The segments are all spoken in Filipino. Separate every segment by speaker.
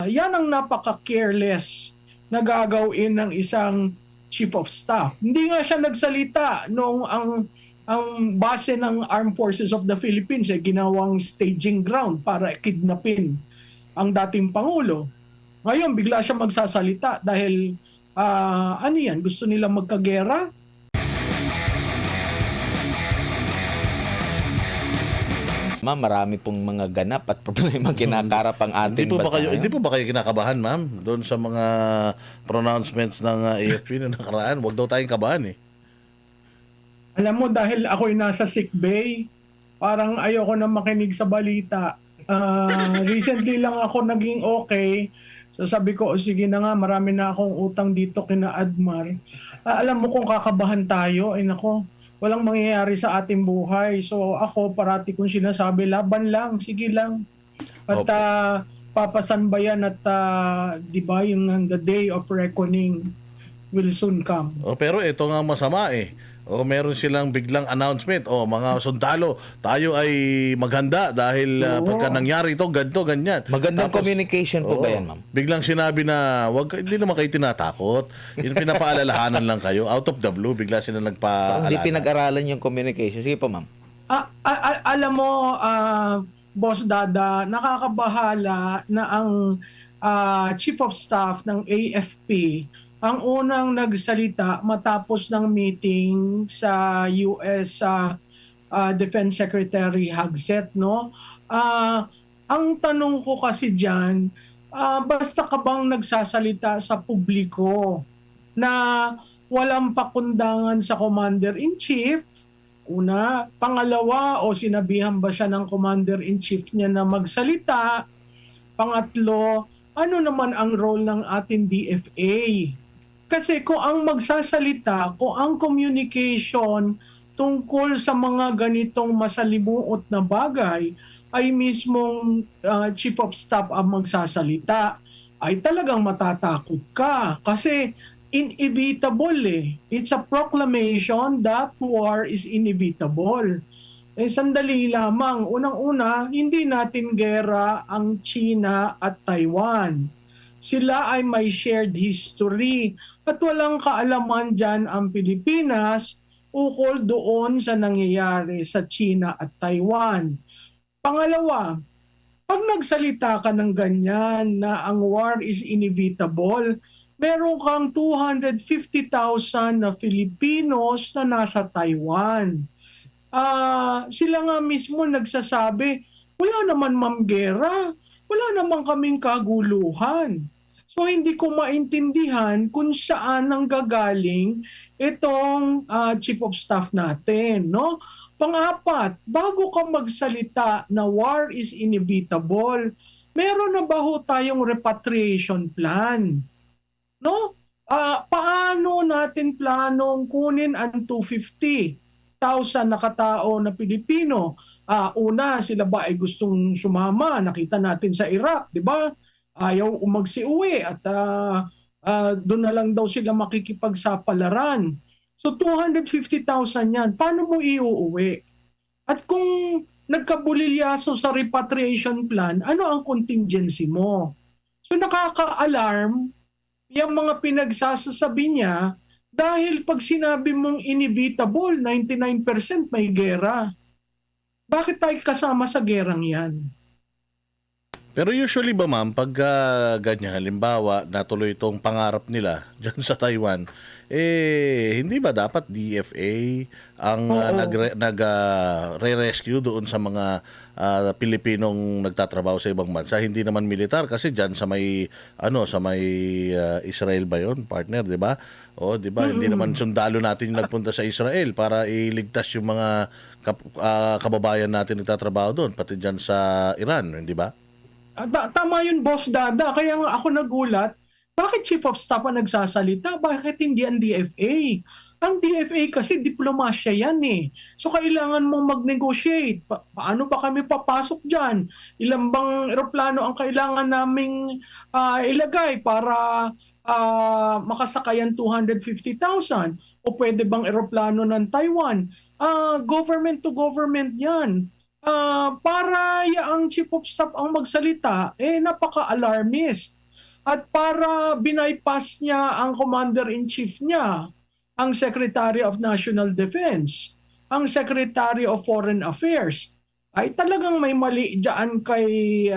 Speaker 1: Yan ang napaka-careless na gagawin ng isang chief of staff. Hindi nga siya nagsalita noong ang base ng Armed Forces of the Philippines ginawang staging ground para kidnapin ang dating Pangulo. Ngayon, bigla siya magsasalita dahil ano yan, gusto nila magkagera?
Speaker 2: Ma'am, marami pong mga ganap at problema kinakarap ang ating bansa.
Speaker 3: Hindi po ba kayo kinakabahan, ma'am, doon sa mga pronouncements ng AFP na nakaraan? Huwag daw tayong kabahan eh.
Speaker 1: Alam mo, dahil ako'y nasa sick bay, parang ayoko na makinig sa balita. Recently lang ako naging okay. So sabi ko, sige na nga, marami na akong utang dito kina Admar. Alam mo kung kakabahan tayo, ay nako, walang mangyayari sa ating buhay. So ako, parati kong sinasabi, laban lang, sige lang. At papasan ba yan at di ba yung the day of reckoning will soon come.
Speaker 3: Pero ito nga masama eh. Meron silang biglang announcement. Mga sundalo, tayo ay maghanda dahil pagka nangyari ito, ganito, ganyan.
Speaker 2: Magandang communication po ba yan, ma'am?
Speaker 3: Biglang sinabi na, hindi naman kayo tinatakot. Pinapaalalahanan lang kayo. Out of the blue, bigla sila nagpaalala.
Speaker 2: Hindi pinag-aralan yung communication. Sige po, ma'am.
Speaker 1: Alam mo, Boss Dada, nakakabahala na ang Chief of Staff ng AFP ang unang nagsalita matapos ng meeting sa US Defense Secretary Hegseth, no? Ang tanong ko kasi diyan, basta ka bang nagsasalita sa publiko na walang pakundangan sa Commander-in-Chief? Una, pangalawa, o sinabihan ba siya ng Commander-in-Chief niya na magsalita? Pangatlo, ano naman ang role ng ating DFA? Kasi kung ang magsasalita, kung ang communication tungkol sa mga ganitong masalimuot na bagay ay mismong Chief of Staff ang magsasalita, ay talagang matatakot ka. Kasi inevitable eh. It's a proclamation that war is inevitable. Sandali lamang. Unang-una, hindi natin gera ang China at Taiwan. Sila ay may shared history at walang kaalaman dyan ang Pilipinas ukol doon sa nangyayari sa China at Taiwan. Pangalawa, pag nagsalita ka ng ganyan na ang war is inevitable, meron kang 250,000 na Filipinos na nasa Taiwan. Sila nga mismo nagsasabi, wala naman mamgera, wala naman kaming kaguluhan. So hindi ko maintindihan kung saan ang gagaling itong Chief of Staff natin, no? Pang-apat, bago ka magsalita na war is inevitable, meron na ba ho tayong repatriation plan? No? Paano natin planong kunin ang 250,000 na katao na Pilipino? Una, sila ba ay gustong sumama? Nakita natin sa Iraq, di ba? Ayaw umagsiuwi at doon na lang daw sila makikipagsapalaran. So 250,000 yan. Paano mo iuuwi? At kung nagkabulilyaso sa repatriation plan, ano ang contingency mo? So nakaka-alarm yung mga pinagsasasabi niya dahil pag sinabi mong inevitable, 99% may gera. Bakit tayo kasama sa gerang yan?
Speaker 3: Pero usually ba, ma'am, pag ganyan, halimbawa, natuloy itong pangarap nila dyan sa Taiwan, hindi ba dapat DFA ang nagre-rescue doon sa mga Pilipinong nagtatrabaho sa ibang bansa? Hindi naman militar kasi dyan sa may Israel ba 'yon, partner, 'di ba? Di ba? Hindi naman sundalo natin yung nagpunta sa Israel para iligtas yung mga kababayan natin nagtatrabaho doon, pati dyan sa Iran, hindi ba?
Speaker 1: Tama yun, Boss Dada. Kaya nga ako nagulat, bakit Chief of Staff ang nagsasalita? Bakit hindi ang DFA? Ang DFA kasi diplomasya yan eh. So kailangan mong mag-negotiate. Paano ba kami papasok dyan? Ilang bang eroplano ang kailangan naming ilagay para makasakayan 250,000? O pwede bang eroplano ng Taiwan? Government to government yan. para ang chief of staff ang magsalita, napaka-alarmist. At para bypass niya ang commander-in-chief niya, ang Secretary of National Defense, ang Secretary of Foreign Affairs, ay talagang may mali dyan kay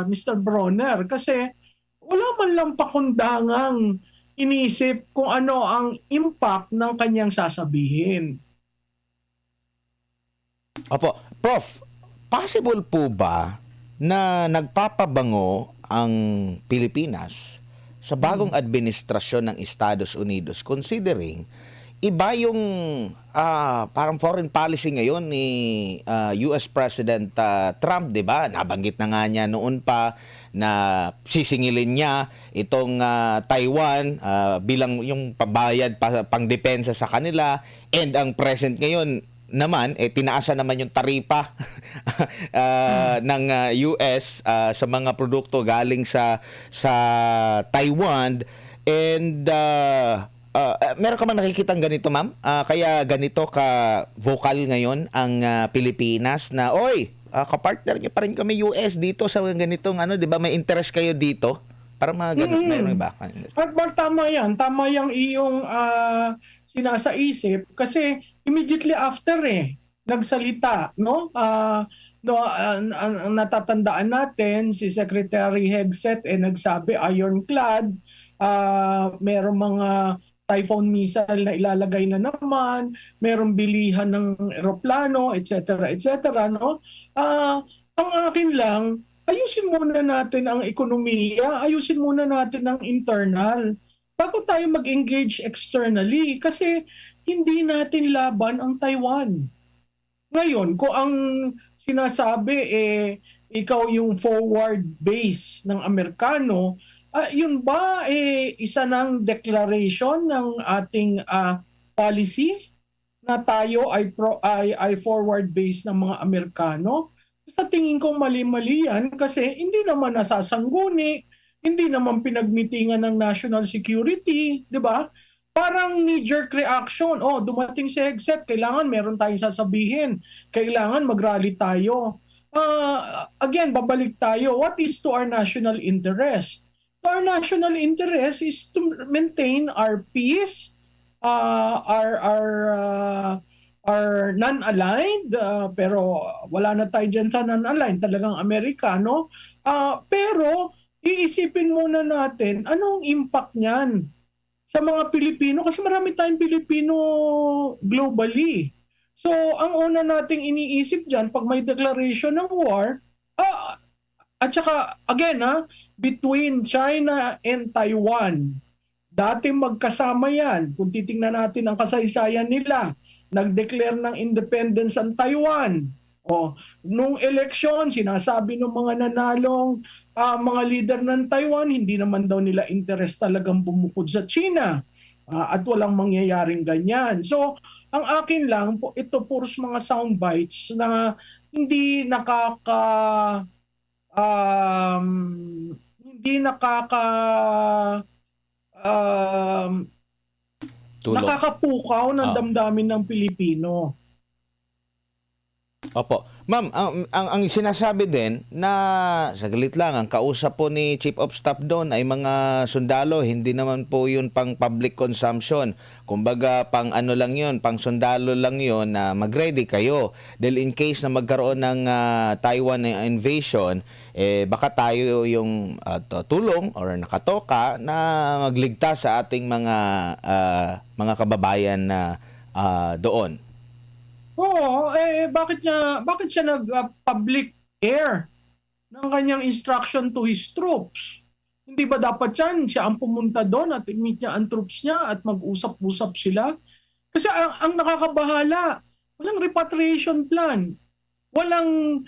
Speaker 1: Mr. Bronner kasi wala man lang pakundangang inisip kung ano ang impact ng kanyang sasabihin.
Speaker 2: Opo. Prof, possible po ba na nagpapabango ang Pilipinas sa bagong administrasyon ng Estados Unidos considering iba yung parang foreign policy ngayon ni US President Trump, 'di ba? Nabanggit na nga niya noon pa na sisingilin niya itong Taiwan bilang yung pabayad pangdepensa sa kanila, and ang present ngayon naman tinaasan naman yung taripa ng US sa mga produkto galing sa Taiwan, and meron ka man nakikitang ganito, ma'am? Kaya ganito ka vocal ngayon ang Pilipinas na, oy, kapartner niyo pa rin kami US dito sa ganitong 'di ba? May interest kayo dito. Para mga ganun, mayroong iba.
Speaker 1: At tama yan. Tama yung iyong sinasaisip kasi immediately after nagsalita, no? Ang natatandaan natin, si Secretary Hegseth nagsabi ironclad, merong mga Typhoon missile na ilalagay na naman, merong bilihan ng eroplano, etc. etc. no? Ang akin lang, ayusin muna natin ang ekonomiya, ayusin muna natin ang internal bago tayo mag-engage externally kasi hindi natin laban ang Taiwan. Ngayon, kung ang sinasabi ikaw yung forward base ng Amerikano, yun ba isa ng declaration ng ating policy na tayo ay forward base ng mga Amerikano? Sa tingin ko mali-mali yan kasi hindi naman nasasangguni, hindi naman pinagmitingan ng national security, di ba? Parang knee-jerk reaction. Dumating si Hegseth, kailangan meron tayong sasabihin. Kailangan mag-rally tayo. Again, babalik tayo. What is to our national interest? To our national interest is to maintain our peace, are non-aligned, pero wala na tayo dyan sa non-aligned, talagang Amerikano. Pero iisipin muna natin, anong impact niyan sa mga Pilipino? Kasi marami tayong Pilipino globally. So, ang una nating iniisip dyan, pag may declaration ng war, at saka, again, between China and Taiwan, dati magkasama yan. Kung titingnan natin ang kasaysayan nila, nag-declare ng independence ang Taiwan. Nung eleksyon, sinasabi ng mga nanalong mga leader ng Taiwan, hindi naman daw nila interest talagang bumukod sa China. At walang mangyayaring ganyan. So, ang akin lang, ito puros mga sound bites na hindi nakakapukaw ng damdamin ng Pilipino.
Speaker 2: Opo. Ma'am, ang sinasabi din na saglit lang, ang kausap po ni Chief of Staff doon ay mga sundalo, hindi naman po yun pang public consumption. Kumbaga, pang ano lang yun, pang sundalo lang yun na mag-ready kayo. Dahil in case na magkaroon ng Taiwan invasion, baka tayo yung tulong or nakatoka na magligtas sa ating mga kababayan na doon.
Speaker 1: Bakit siya nag-public air ng kanyang instruction to his troops? Hindi ba dapat siya ang pumunta doon at i-meet niya ang troops niya at mag-usap-usap sila? Kasi ang nakakabahala, walang repatriation plan, walang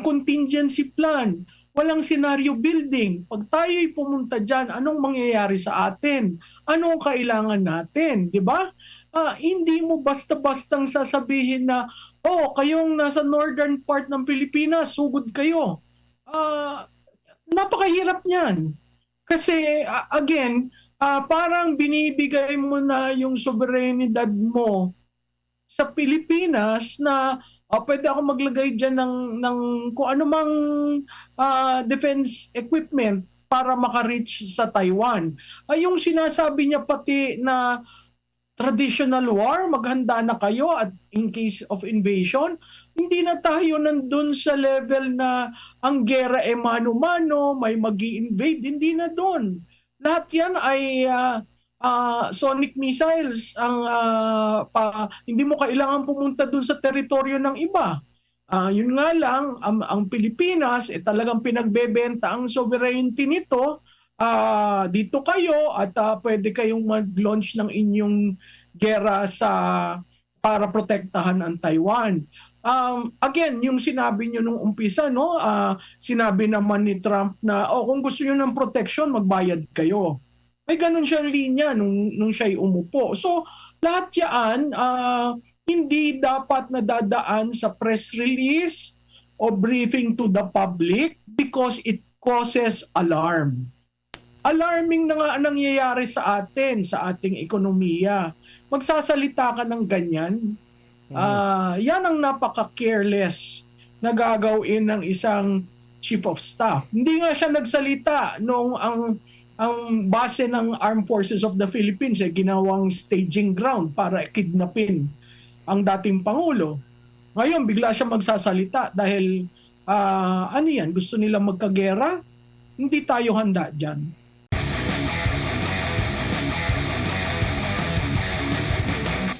Speaker 1: contingency plan, walang scenario building. Pag tayo'y pumunta dyan, anong mangyayari sa atin? Anong kailangan natin? Di ba? Hindi mo basta-bastang sasabihin na, kayong nasa northern part ng Pilipinas, sugod kayo. Napakahirap niyan. Kasi, again, parang binibigay mo na yung soberanidad mo sa Pilipinas na Pwede ako maglagay diyan ng kung ano mang defense equipment para maka-reach sa Taiwan. Yung sinasabi niya pati na traditional war, maghanda na kayo at in case of invasion, hindi na tayo nandun sa level na ang gera e mano-mano, may mag-i-invade, hindi na doon. Lahat yan ay sonic missiles. Hindi mo kailangan pumunta doon sa teritoryo ng iba. Yun nga lang, ang Pilipinas, talagang pinagbebenta ang sovereignty nito. Dito kayo at pwede kayong mag-launch ng inyong gera para protektahan ang Taiwan. Again, yung sinabi nyo nung umpisa, no? Sinabi naman ni Trump na kung gusto nyo ng protection, magbayad kayo. May ganun siyang linya nung siya'y umupo. So, lahat yan, hindi dapat nadadaan sa press release o briefing to the public because it causes alarm. Alarming na nga ang nangyayari sa atin, sa ating ekonomiya. Magsasalita ka ng ganyan, yan ang napaka-careless na gagawin ng isang chief of staff. Hindi nga siya nagsalita nung ang base ng Armed Forces of the Philippines ginawang staging ground para kidnapin ang dating Pangulo. Ngayon, bigla siya magsasalita dahil ano yan, gusto nila magkagera? Hindi tayo handa dyan.